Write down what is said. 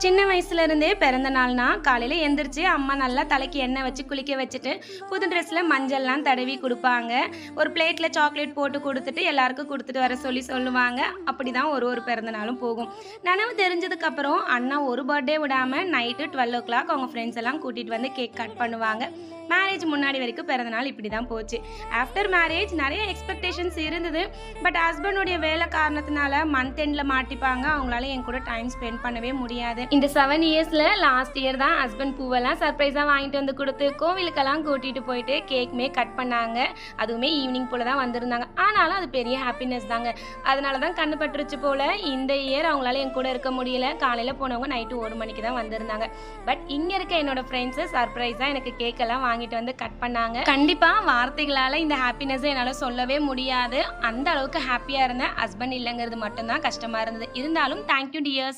சின்ன வயசுலேருந்தே பிறந்த நாள்னா காலையில் எந்திரிச்சு அம்மா நல்லா தலைக்கு எண்ணெய் வச்சு குளிக்க வச்சுட்டு புது ட்ரெஸ்ஸில் மஞ்சள்லாம் தடவி கொடுப்பாங்க. ஒரு பிளேட்டில் சாக்லேட் போட்டு கொடுத்துட்டு எல்லாருக்கும் கொடுத்துட்டு வர சொல்லி சொல்லுவாங்க. அப்படி தான் ஒரு பிறந்த நாளும் போகும். நினைவு தெரிஞ்சதுக்கப்புறம் அண்ணா ஒரு பர்த்டே விடாமல் நைட்டு 12 அவங்க ஃப்ரெண்ட்ஸ் எல்லாம் கூட்டிகிட்டு வந்து கேக் கட் பண்ணுவாங்க. மேரேஜ் முன்னாடி வரைக்கும் பிறந்த நாள் இப்படி தான் போச்சு. ஆஃப்டர் மேரேஜ் நிறைய எக்ஸ்பெக்டேஷன்ஸ் இருந்தது. பட் ஹஸ்பண்டுடைய வேலை காரணத்தினால மந்த் எண்டில் மாட்டிப்பாங்க. அவங்களால என் கூட டைம் ஸ்பெண்ட் பண்ணவே முடியாது. இந்த 7 இயர்ஸில் லாஸ்ட் இயர் தான் ஹஸ்பண்ட் பூவெல்லாம் சர்ப்ரைஸாக வாங்கிட்டு வந்து கொடுத்து கோவிலுக்கெல்லாம் கூட்டிகிட்டு போயிட்டு கேக்குமே கட் பண்ணாங்க. அதுவுமே ஈவினிங் போல் தான் வந்திருந்தாங்க. ஆனாலும் அது பெரிய ஹாப்பினஸ் தாங்க. அதனால தான் கண்ணு பட்டுருச்சு போல். இந்த இயர் அவங்களால என் கூட இருக்க முடியல. காலையில் போனவங்க நைட்டு 1 மணிக்கு தான் வந்திருந்தாங்க. பட் இங்கே இருக்க என்னோட ஃப்ரெண்ட்ஸு சர்ப்ரைஸாக எனக்கு கேக்கெல்லாம் வாங்கிட்டு வந்து கட் பண்ணாங்க. கண்டிப்பாக வார்த்தைகளால் இந்த ஹாப்பினஸை என்னால் சொல்லவே முடியாது. அந்த அளவுக்கு ஹாப்பியாக இருந்தேன். ஹஸ்பண்ட் இல்லைங்கிறது மட்டும்தான் கஷ்டமாக இருந்தது. இருந்தாலும் தேங்க்யூ டியர்ஸ்.